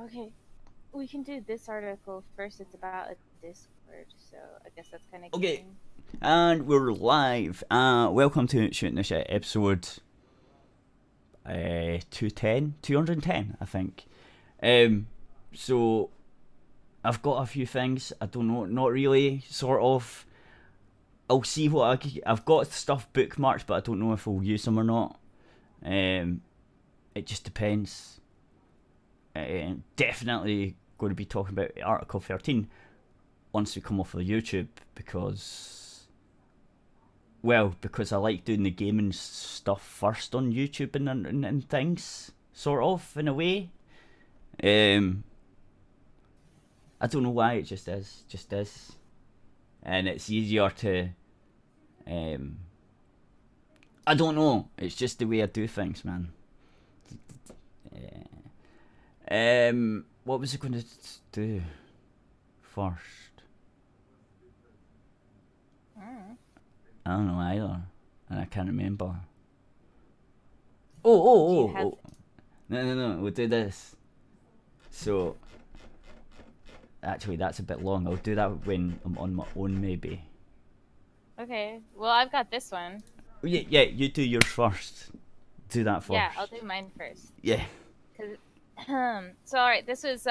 Okay, we can do this article first. It's about a Discord, so I guess that's kind of Okay, giving. and we're live. Welcome to Shooting the Shit episode 210, I think. So I've got a few things. I don't know, not really. Sort of. I'll see what I've got stuff bookmarked, but I don't know if I'll use them or not. It just depends. Definitely going to be talking about Article 13 once we come off of YouTube because I like doing the gaming stuff first on YouTube and things, sort of, in a way. I don't know why, it just is. And it's easier to, I don't know, it's just the way I do things, man. What was I going to do first? I don't know either, and I can't remember. Oh. No, we'll do this. So, actually, that's a bit long. I'll do that when I'm on my own, maybe. Okay, well, I've got this one. Yeah, you do yours first. Do that first. Yeah, I'll do mine first. Yeah. So, alright, this was,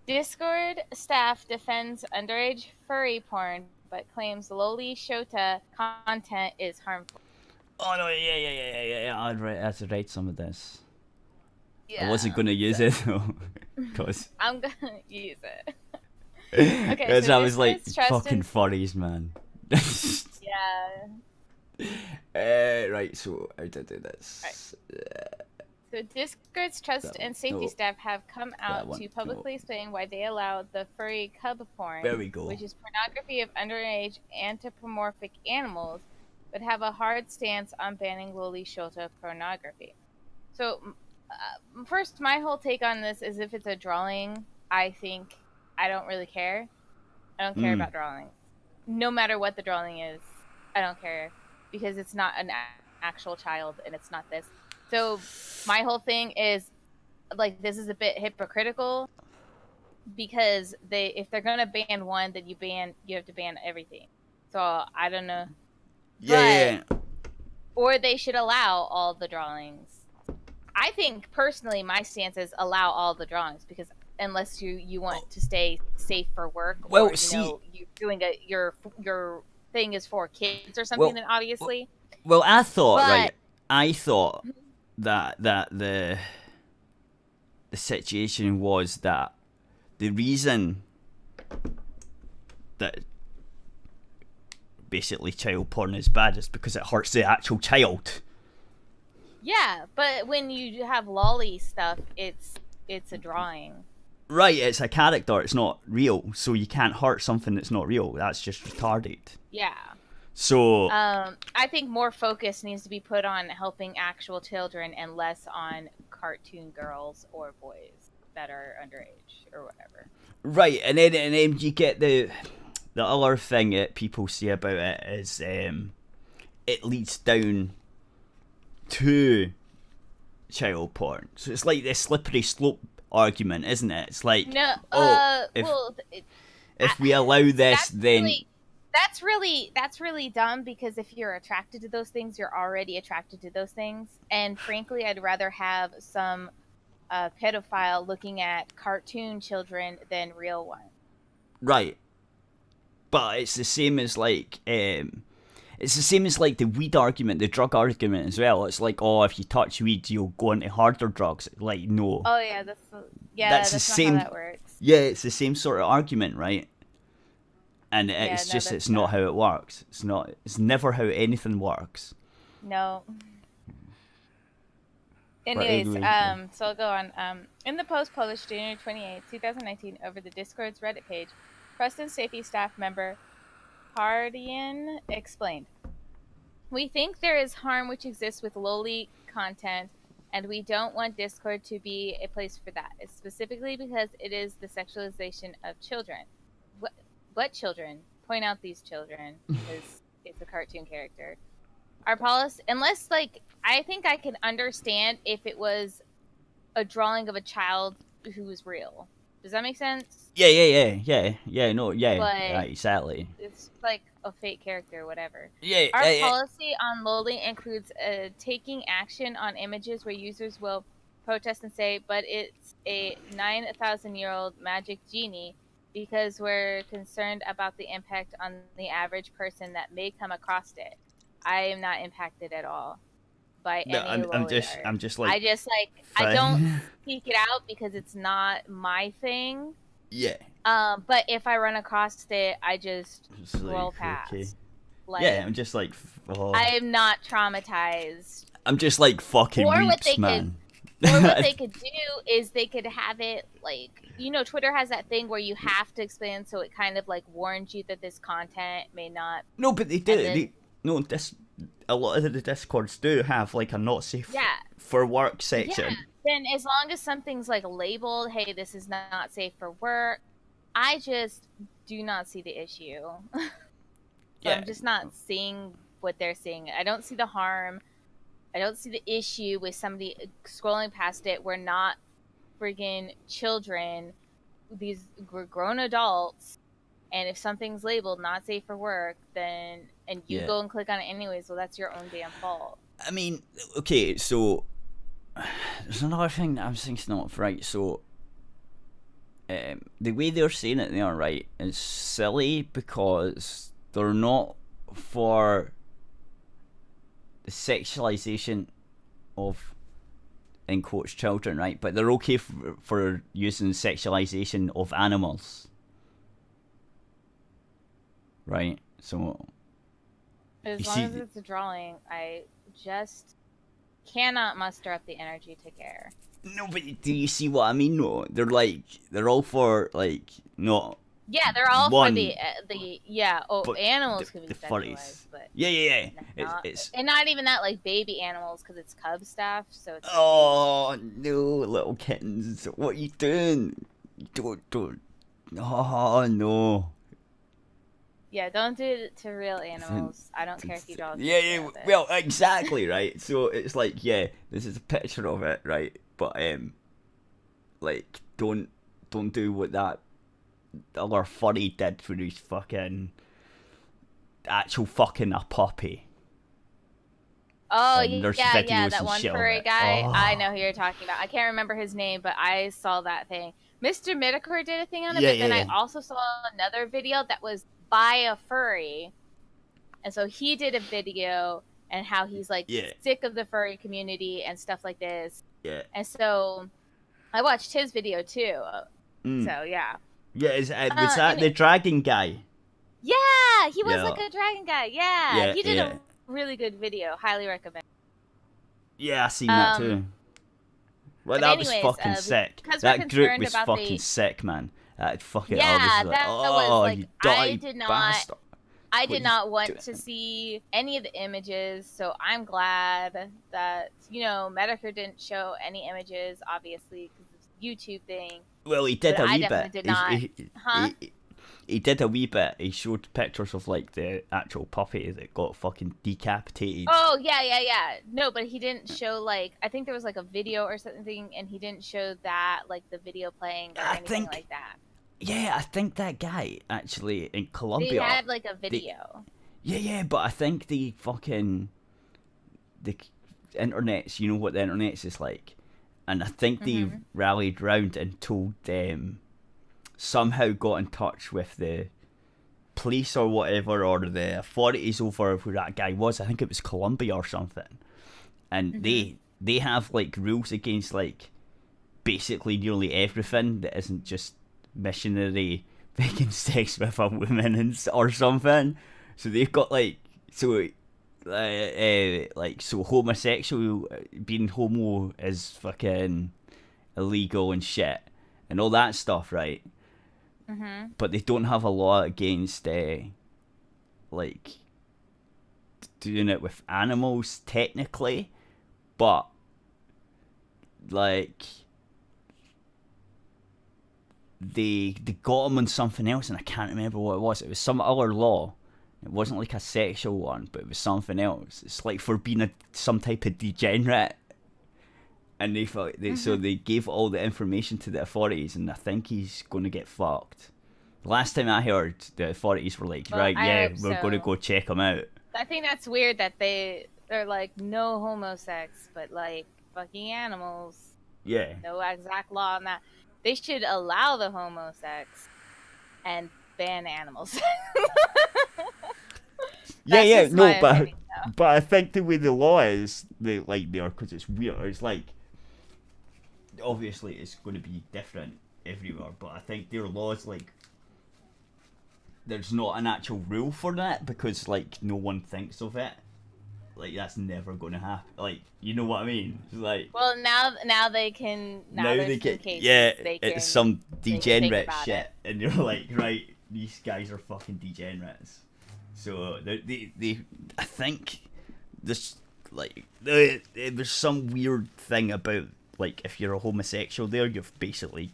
Discord staff defends underage furry porn, but claims loli shota content is harmful. Oh, no, yeah. I had to write some of this. Yeah, I wasn't going to use it, though. Cause I'm going to use it. Okay, because so I was like, fucking furries, man. Yeah. Right, so how to do this? Right. So Discord's trust and safety staff have come out to publicly explain why they allow the furry cub porn, there we go, which is pornography of underage anthropomorphic animals, but have a hard stance on banning loli shota pornography. So, first, my whole take on this is if it's a drawing, I don't really care. I don't care about drawing. No matter what the drawing is, I don't care. Because it's not an actual child and it's not this. So my whole thing is, like, this is a bit hypocritical because if they're gonna ban one, then you have to ban everything. So I don't know. Yeah. Or they should allow all the drawings. I think personally, my stance is allow all the drawings because unless you want to stay safe for work, or you're doing your thing is for kids or something, then obviously. Well, I thought that the situation was that the reason that basically child porn is bad is because it hurts the actual child. Yeah, but when you have lolly stuff, it's a drawing. Right, it's a character, it's not real, so you can't hurt something that's not real. That's just retarded. Yeah. So I think more focus needs to be put on helping actual children and less on cartoon girls or boys that are underage or whatever. Right, and then you get the other thing that people say about it is it leads down to child porn. So it's like this slippery slope argument, isn't it? It's like, if we allow this, then that's really dumb because if you're attracted to those things, you're already attracted to those things. And frankly, I'd rather have some pedophile looking at cartoon children than real ones. Right, but it's the same as like the weed argument, the drug argument as well. It's like, oh, if you touch weed, you'll go into harder drugs. Like, no. Oh yeah, that's the same. Not how that works. Yeah, it's the same sort of argument, right? And it's not how it works. It's never how anything works. No. Anyways, so I'll go on. In the post published January 28, 2019, over the Discord's Reddit page, Preston safety staff member Hardian explained, "We think there is harm which exists with loli content, and we don't want Discord to be a place for that. It's specifically because it is the sexualization of children." What children? Point out these children, because it's a cartoon character. Our policy, unless, like, I think I can understand if it was a drawing of a child who is real. Does that make sense? Yeah. No, yeah, But exactly. it's like a fake character or whatever. Yeah, Our policy on Loli includes taking action on images where users will protest and say, but it's a 9,000-year-old magic genie, because we're concerned about the impact on the average person that may come across it. I am not impacted at all by no, any Loli art. I'm just like, I don't seek it out because it's not my thing. Yeah. But if I run across it, I just scroll like, past. okay. Like, Yeah, I'm just like, I am not traumatized. I'm just like fucking Or what weeps, they man. Or what they could do is they could have it like, Twitter has that thing where you have to explain, so it kind of like warns you that this content may not. No, but they do. A lot of the Discords do have like a not safe for work section. Yeah. Then as long as something's like labeled, hey, this is not safe for work, I just do not see the issue. I'm just not seeing what they're seeing. I don't see the harm. I don't see the issue with somebody scrolling past it. We're not friggin' children. We're grown adults. And if something's labeled not safe for work, then, and you go and click on it anyways, well, that's your own damn fault. I mean, okay, so there's another thing that I'm thinking of, right? So the way they're saying it there, right, is silly because they're not for the sexualization of, in quotes, children, right? But they're okay for using sexualization of animals, right? So as long as it's a drawing, I just cannot muster up the energy to care. No, but do you see what I mean? No, they're all for like not. Yeah, they're all for the animals can be the sexualized, furries. But yeah. It's and not even that, like baby animals, because it's cub stuff. So it's no, little kittens. What are you doing? Don't. Oh no. Yeah, don't do it to real animals. I don't care if you draw. Yeah. Well, exactly, right. So it's like, this is a picture of it, right? But like, don't do what that other furry did for his fucking actual fucking a puppy. Oh, yeah, that one furry guy. Oh. I know who you're talking about. I can't remember his name, but I saw that thing. Mr. Midicor did a thing on it, but then I also saw another video that was by a furry. And so he did a video and how he's like sick of the furry community and stuff like this. Yeah. And so I watched his video too. So, yeah. Yeah, was that the dragon guy? Yeah, he was like a dragon guy. Yeah, he did a really good video. Highly recommend. Yeah, I seen that too. Well, that was fucking sick. That group was fucking sick, man. That fucking that was like, you dirty bastard. I did not want to see any of the images, so I'm glad that Medicare didn't show any images, obviously, because it's a YouTube thing. Well, he did a wee bit. Did not. He did a wee bit. He showed pictures of like the actual puppy that got fucking decapitated. Oh yeah. No, but he didn't show like, I think there was like a video or something, and he didn't show that, like the video playing or anything like that. Yeah, I think that guy actually in Colombia. They had like a video. Yeah, but I think the internet's, you know what the internet's is like. And I think they rallied round and told them, somehow got in touch with the police or whatever, or the authorities over who that guy was. I think it was Colombia or something. And they have like rules against like basically nearly everything that isn't just missionary making sex with a woman or something. So they've got like, so homosexual, being homo is fucking illegal and shit and all that stuff, right? But they don't have a law against like doing it with animals technically, but like they got him on something else, and I can't remember what it was. It was some other law. It wasn't like a sexual one, but it was something else. It's like for being some type of degenerate. And so they gave all the information to the authorities, and I think he's going to get fucked. Last time I heard, the authorities were like, Well, right, yeah, we're so. going to go check him out. I think that's weird that they're like, no homosex, but like fucking animals. Yeah. No exact law on that. They should allow the homosex and ban animals. Yeah, no, opinion, but I think the way the law is, because it's weird, it's like, obviously it's going to be different everywhere, but I think their law is like, there's not an actual rule for that, because like no one thinks of it. Like, that's never going to happen. Like, you know what I mean? It's like, well, now they can. Now they can. Yeah, it's some degenerate shit, it. and they're like, right, these guys are fucking degenerates. So they I think this there's some weird thing about, like, if you're a homosexual there, you're basically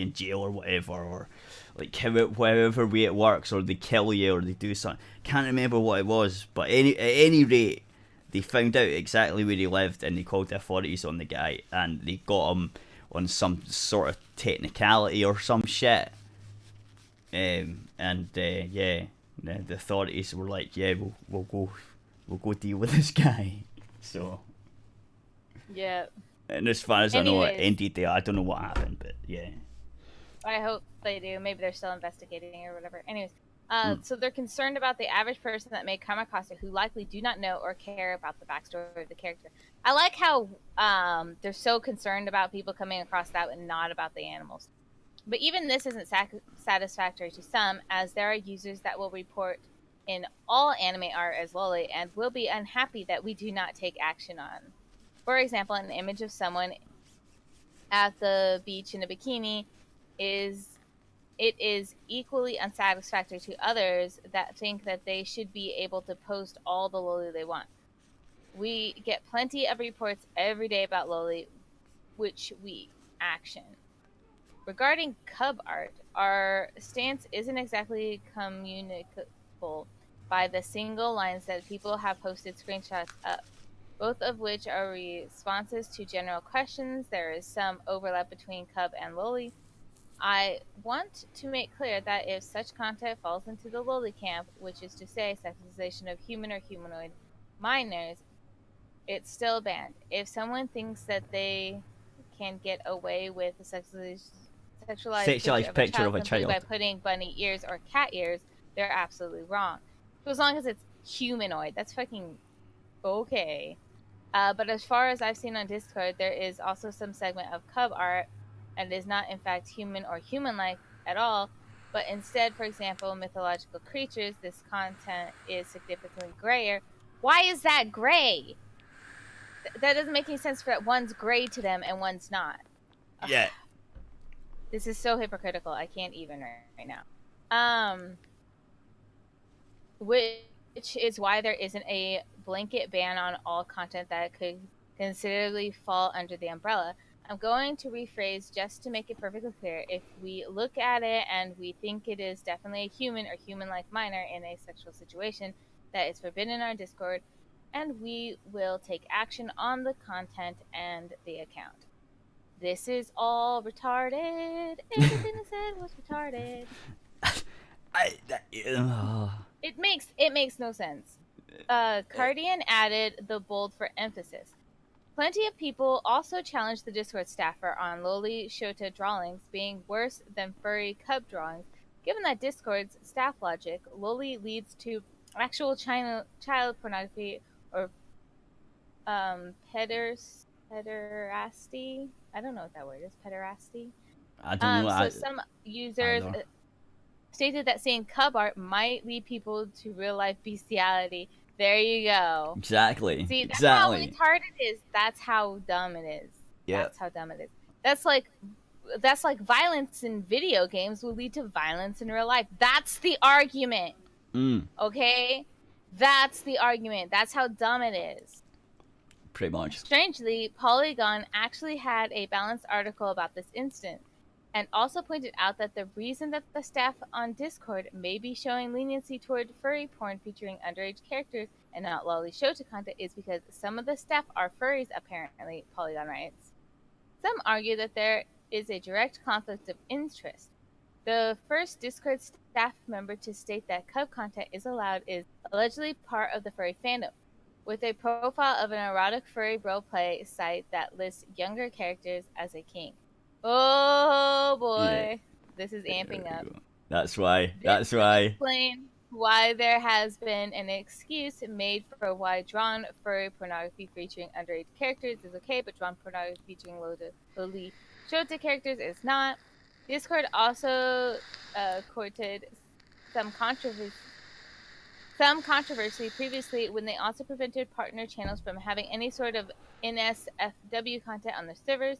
in jail or whatever, or like however way it works, or they kill you or they do something. Can't remember what it was, but at any rate, they found out exactly where he lived and they called the authorities on the guy, and they got him on some sort of technicality or some shit. The authorities were like, yeah, we'll go deal with this guy. So yeah. And as far as I know, it ended there. I don't know what happened, but yeah. I hope they do. Maybe they're still investigating or whatever. Anyways, so they're concerned about the average person that may come across it who likely do not know or care about the backstory of the character. I like how they're so concerned about people coming across that and not about the animals. But even this isn't satisfactory to some, as there are users that will report in all anime art as loli and will be unhappy that we do not take action on. For example, an image of someone at the beach in a bikini is equally unsatisfactory to others that think that they should be able to post all the loli they want. We get plenty of reports every day about loli, which we action. Regarding cub art, our stance isn't exactly communicable by the single lines that people have posted screenshots of, both of which are responses to general questions. There is some overlap between cub and loli. I want to make clear that if such content falls into the loli camp, which is to say sexualization of human or humanoid minors, it's still banned. If someone thinks that they can get away with the sexualized picture of a child by putting bunny ears or cat ears, they're absolutely wrong. So as long as it's humanoid, that's fucking okay. But as far as I've seen on Discord, there is also some segment of cub art, and is not in fact human or human-like at all, but instead, for example, mythological creatures. This content is significantly grayer. Why is that gray? That doesn't make any sense for that one's gray to them and one's not. Yeah. This is so hypocritical. I can't even right now. Which is why there isn't a blanket ban on all content that could considerably fall under the umbrella. I'm going to rephrase just to make it perfectly clear. If we look at it and we think it is definitely a human or human-like minor in a sexual situation, that is forbidden in our Discord, and we will take action on the content and the account. This is all retarded. Everything I said was retarded. It makes no sense. Cardian added the bold for emphasis. Plenty of people also challenged the Discord staffer on loli shota drawings being worse than furry cub drawings. Given that Discord's staff logic, loli leads to actual child pornography or pederasty. I don't know what that word is. Pederasty. I don't know. So some users stated that seeing cub art might lead people to real life bestiality. There you go. Exactly. See, that's how retarded it is. That's how dumb it is. Yeah. That's how dumb it is. That's like violence in video games will lead to violence in real life. That's the argument. Okay? That's the argument. That's how dumb it is. Pretty much. Strangely, Polygon actually had a balanced article about this incident. and also pointed out that the reason that the staff on Discord may be showing leniency toward furry porn featuring underage characters and not lolly shoujo content is because some of the staff are furries, apparently, Polygon writes. Some argue that there is a direct conflict of interest. The first Discord staff member to state that cub content is allowed is allegedly part of the furry fandom, with a profile of an erotic furry roleplay site that lists younger characters as a kink. Oh boy, this is amping up. That's why. Explain why there has been an excuse made for why drawn furry pornography featuring underage characters is okay, but drawn pornography featuring lowly shoujo characters is not. Discord also courted some controversy previously when they also prevented partner channels from having any sort of NSFW content on their servers.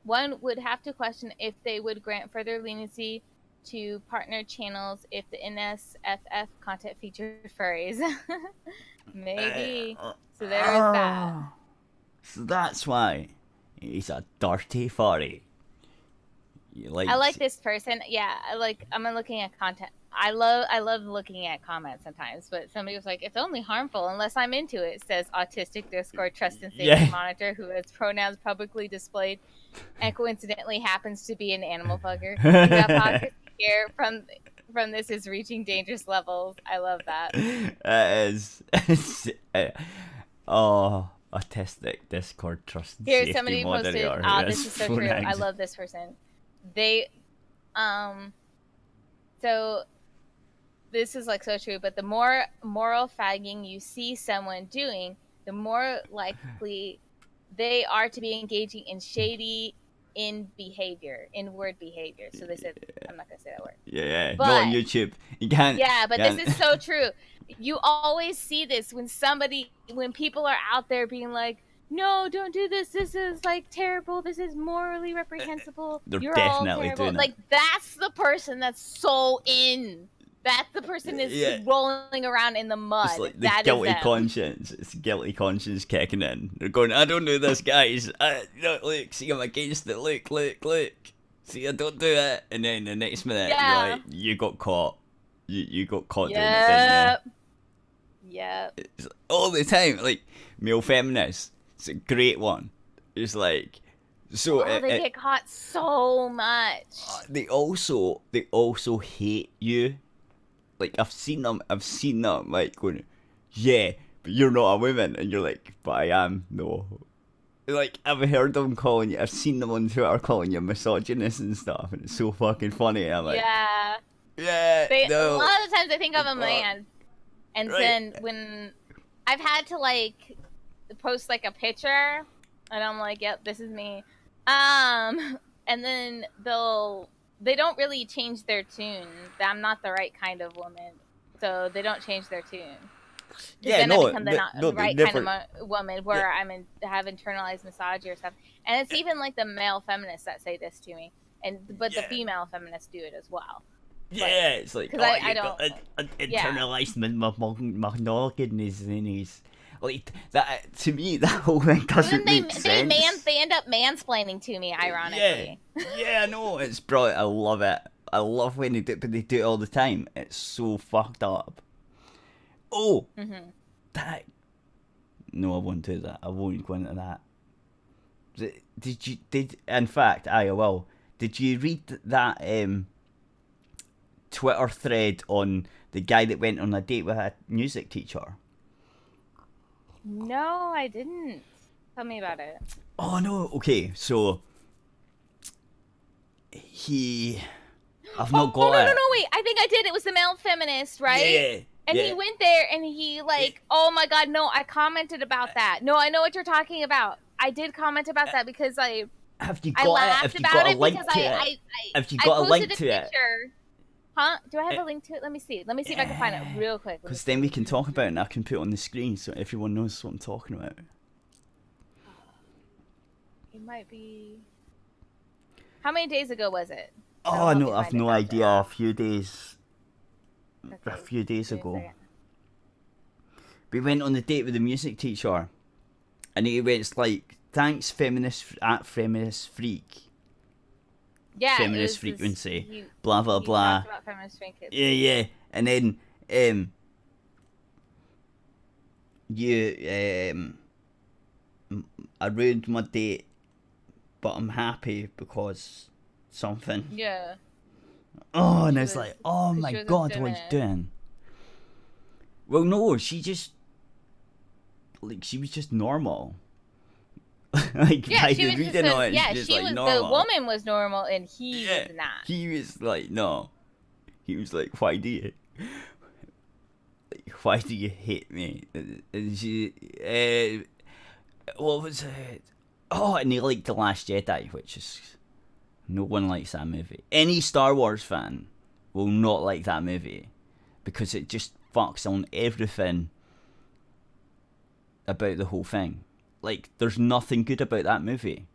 One would have to question if they would grant further leniency to partner channels if the NSFF content featured furries. Maybe. So there is that. So that's why he's a dirty furry. I like this person. Yeah, I'm looking at content. I love looking at comments sometimes, but somebody was like, "It's only harmful unless I'm into it," says autistic Discord trust and safety monitor who has pronouns publicly displayed and coincidentally happens to be an animal fucker. The hypocrisy here from this is reaching dangerous levels. I love that. It is. Autistic Discord trust and Here, safety somebody posted, this is so true. I love this person. They, so this is like so true, but the more moral fagging you see someone doing, the more likely they are to be engaging in shady inward behavior. So they said, I'm not going to say that word. Yeah, but, not on YouTube. You can't. Yeah, but this is so true. You always see this when people are out there being like, no, don't do this. This is like terrible. This is morally reprehensible. They're definitely doing it. Like, that's the person that's so in. That's the person is rolling around in the mud. It's like the guilty conscience. It's guilty conscience kicking in. They're going, I don't do this, guys. Look, see, I'm against it. Look. See, I don't do it. And then the next minute, you're like, you got caught. You got caught doing it, didn't you? Yep. It's all the time. Like, male feminists. It's a great one. It's like, so they get caught so much. They also hate you. Like, I've seen them like going, yeah, but you're not a woman, and you're like, but I am. No, like, I've heard them calling you. I've seen them on Twitter calling you misogynist and stuff, and it's so fucking funny. I'm like, yeah. No. A lot of the times I think of a man, and then when I've had to like post like a picture, and I'm like, yep, this is me. And then they don't really change their tune. I'm not the right kind of woman, so they don't change their tune. Yeah, then no, I become the right kind of woman where have internalized misogyny or stuff. And it's even like the male feminists that say this to me, but the female feminists do it as well. Yeah, it's like, I don't internalized monogamy. Like, that, to me, that whole thing doesn't make sense. They end up mansplaining to me, ironically. Yeah, no, it's brilliant. I love it. I love when they do it, but they do it all the time. It's so fucked up. Oh, that. No, I won't do that. I won't go into that. In fact, I will. Did you read that Twitter thread on the guy that went on a date with a music teacher? No, I didn't. Tell me about it. Oh, no. Okay, so I've not got it. No, wait. I think I did. It was the male feminist, right? Yeah. And he went there and he oh my God, no, I commented about that. No, I know what you're talking about. I did comment about that because have you got it? Have you got a link to it? Have you got a link to it? Huh? Do I have a link to it? Let me see. Let me see if I can find it real quick. Because then we can talk about it and I can put it on the screen so everyone knows what I'm talking about. It might be... How many days ago was it? Oh, no, I've no idea. A few days ago. We went on a date with the music teacher. And he went like, thanks feminist freak. Yeah, it feminist was this, frequency, blah blah he blah. talked about feminist frequency. Yeah, and then you I ruined my date, but I'm happy because something. Yeah. Oh, and it's like, oh my she was god, doing what are you it. doing? Well, no, she just she was just normal. Like, Yeah, by she was reading on it, yeah, she's just, she like, was normal. the woman was normal and he Yeah, was not. he was like, no. He was like, why do you hate me? And she, what was it? Oh, and he liked The Last Jedi, which is, no one likes that movie. Any Star Wars fan will not like that movie because it just fucks on everything about the whole thing. Like, there's nothing good about that movie.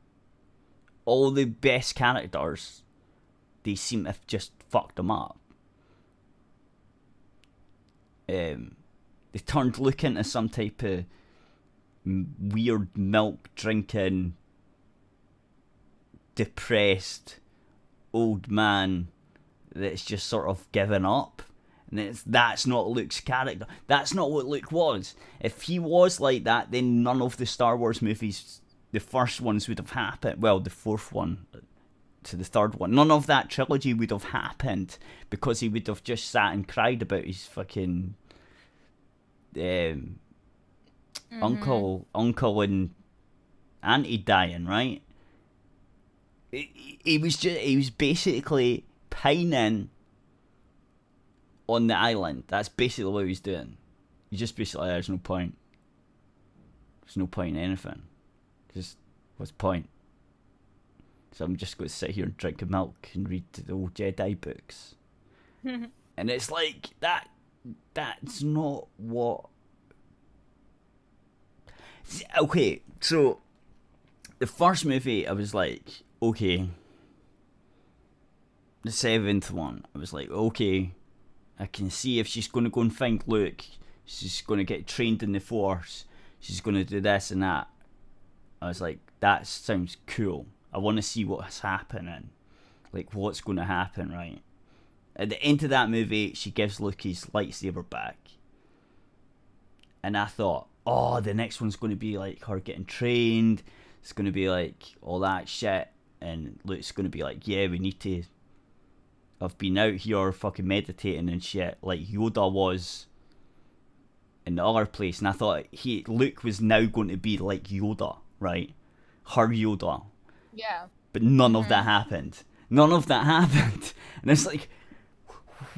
All the best characters, they seem to have just fucked them up. They turned Luke into some type of weird milk drinking, depressed old man that's just sort of given up. And that's not Luke's character. That's not what Luke was. If he was like that, then none of the Star Wars movies, the first ones, would have happened. Well, the fourth one to the third one, none of that trilogy would have happened because he would have just sat and cried about his fucking uncle and auntie dying, right? He was basically pining on the island. That's basically what he was doing. He just basically, there's no point. There's no point in anything. Just, what's the point? So I'm just going to sit here and drink milk and read the old Jedi books. And it's like, that's not what... Okay, so the first movie, I was like, okay. The seventh one, I was like, okay, I can see if she's going to go and find Luke, she's going to get trained in the Force, she's going to do this and that. I was like, that sounds cool. I want to see what's happening. Like, what's going to happen, right? At the end of that movie, she gives Luke his lightsaber back. And I thought, oh, the next one's going to be like her getting trained. It's going to be like all that shit. And Luke's going to be like, yeah, we need to... I've been out here fucking meditating and shit like Yoda was in the other place. And I thought Luke was now going to be like Yoda, right? Her Yoda. Yeah. But none of that happened. None of that happened. And it's like,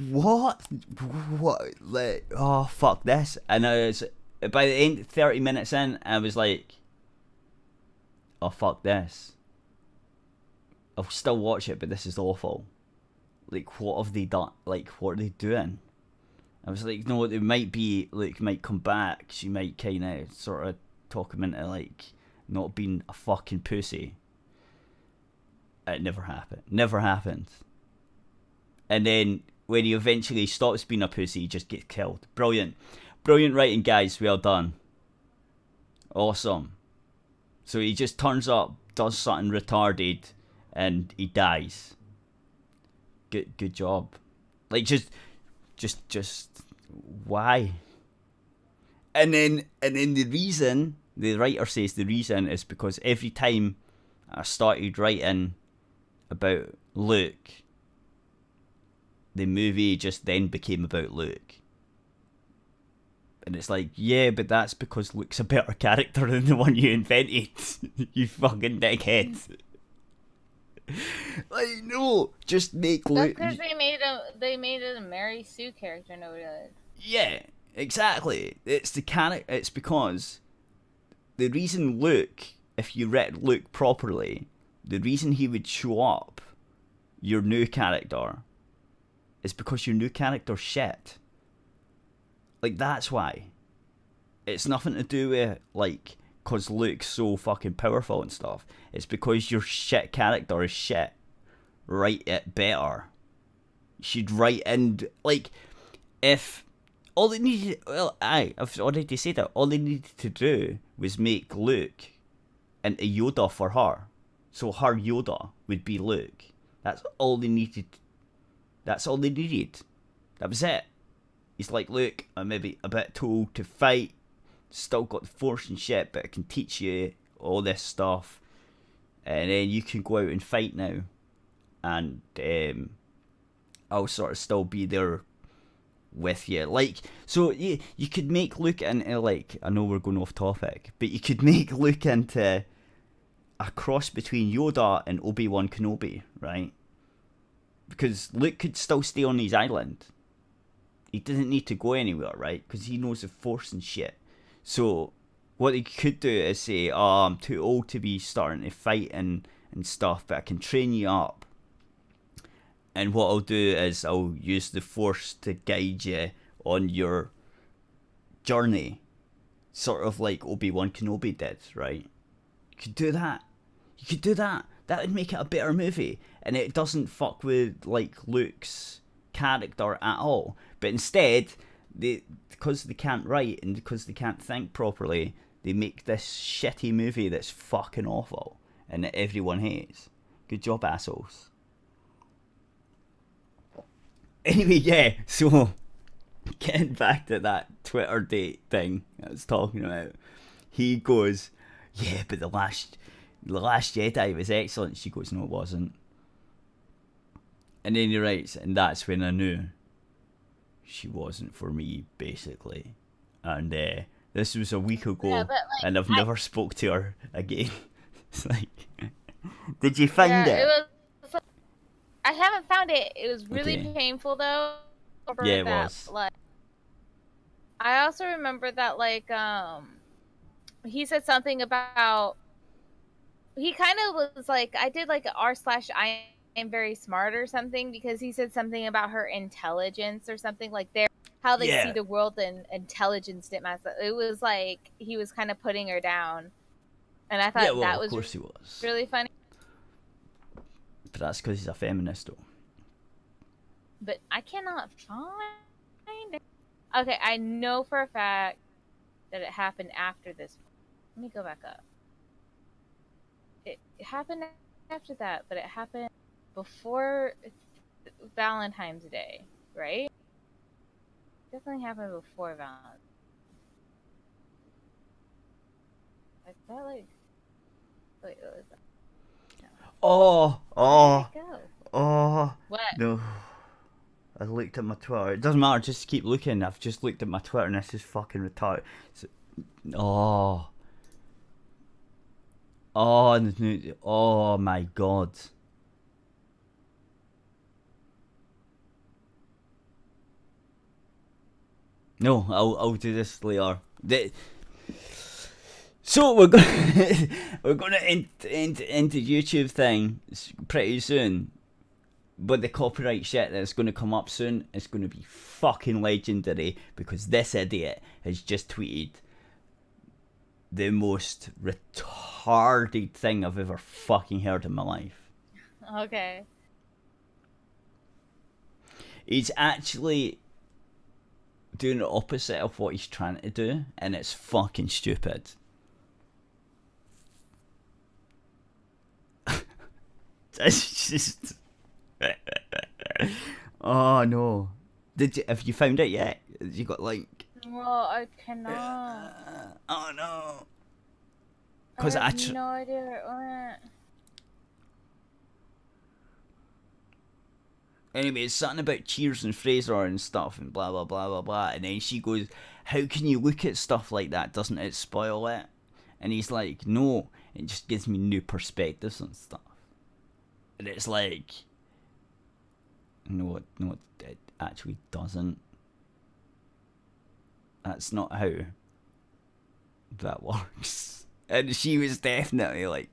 what? Like, oh, fuck this. And I was, by the end, 30 minutes in, I was like, oh, fuck this. I'll still watch it, but this is awful. Like, what have they done? Like, what are they doing? I was like, no, it might be, Luke might come back. She might kind of sort of talk him into, like, not being a fucking pussy. It never happened. Never happened. And then when he eventually stops being a pussy, he just gets killed. Brilliant. Brilliant writing, guys. Well done. Awesome. So he just turns up, does something retarded, and he dies. Good job. Like, just why? And then the reason, the writer says the reason is because every time I started writing about Luke, the movie just then became about Luke. And it's like, yeah, but that's because Luke's a better character than the one you invented. You fucking dickhead. Like, no, just make Luke. That's because they made it a Mary Sue character. Nobody did. Yeah, exactly. It's because the reason Luke, if you read Luke properly, the reason he would show up, your new character, is because your new character's shit. Like, that's why. It's nothing to do with, like, because Luke's so fucking powerful and stuff. It's because your shit character is shit. Write it better. You should write in, like, if all they needed, well, I've already said that, all they needed to do was make Luke into Yoda for her. So her Yoda would be Luke. That's all they needed. That's all they needed. That was it. He's like, look, I'm maybe a bit too old to fight. Still got the force and shit, but I can teach you all this stuff. And then you can go out and fight now. And I'll sort of still be there with you. Like, so you could make Luke into, like, I know we're going off topic, but you could make Luke into a cross between Yoda and Obi-Wan Kenobi, right? Because Luke could still stay on his island. He doesn't need to go anywhere, right? Because he knows the Force and shit. So what he could do is say, oh, I'm too old to be starting to fight and stuff, but I can train you up. And what I'll do is I'll use the Force to guide you on your journey. Sort of like Obi-Wan Kenobi did, right? You could do that. You could do that. That would make it a better movie. And it doesn't fuck with, like, Luke's character at all. But instead, because they can't write and because they can't think properly, they make this shitty movie that's fucking awful and that everyone hates. Good job, assholes. Anyway, yeah, so getting back to that Twitter date thing I was talking about, he goes, yeah, but the last Jedi was excellent. She goes, no, it wasn't. And then he writes, and that's when I knew she wasn't for me, basically. And this was a week ago, yeah, like, and I've never spoke to her again. It's like, did you find it? I haven't found it. It was really painful, though. Yeah, it was. Like, I also remember that, like, he said something about, he kind of was like, I did like r/I am very smart or something, because he said something about her intelligence or something, like how they see the world and intelligence didn't matter. It was like he was kind of putting her down, and I thought that was, of course he was, really funny. But that's because he's a feminist, though. But I cannot find it. Okay, I know for a fact that it happened after this. Let me go back up. It happened after that, but it happened before Valentine's Day, right? Definitely happened before Valentine's. I felt like, wait, what was that? No. What? No. I looked at my Twitter. It doesn't matter, just keep looking. I've just looked at my Twitter and this is fucking retarded. Oh my god. No, I'll do this later. So we're gonna end the YouTube thing pretty soon, but the copyright shit that's gonna come up soon is gonna be fucking legendary, because this idiot has just tweeted the most retarded thing I've ever fucking heard in my life. Okay. He's actually doing the opposite of what he's trying to do, and it's fucking stupid. It's just oh no. Have you found it yet? You got like, well, I cannot. Oh no. Because I have no idea where it went. Anyway, it's something about Cheers and Fraser and stuff and blah blah blah blah blah, and then she goes, how can you look at stuff like that? Doesn't it spoil it? And he's like, no, it just gives me new perspectives on stuff. And it's like, no, it actually doesn't. That's not how that works. And she was definitely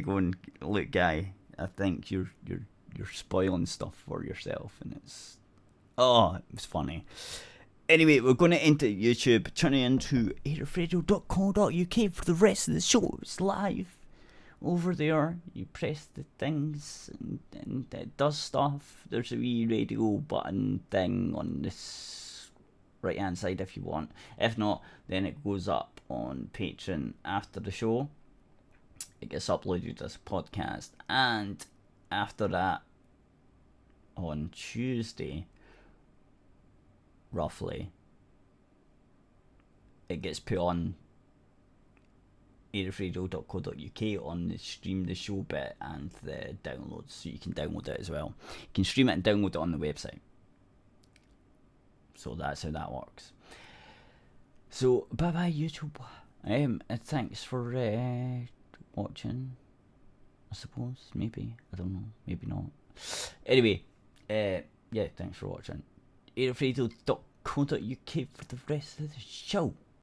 going, look, guy, I think you're spoiling stuff for yourself, and it was funny. Anyway, we're going to enter YouTube. Turn into aerithradio.co.uk for the rest of the show. It's live. Over there, you press the things and it does stuff. There's a wee radio button thing on this right hand side if you want. If not, then it goes up on Patreon after the show. It gets uploaded as a podcast, and after that, on Tuesday, roughly, it gets put on aerithradio.co.uk on the stream the show bit and the downloads, so you can download it as well. You can stream it and download it on the website. So that's how that works. So bye bye YouTube. And thanks for watching. I suppose, maybe, I don't know, maybe not. Anyway, yeah, thanks for watching. aerithradio.co.uk for the rest of the show.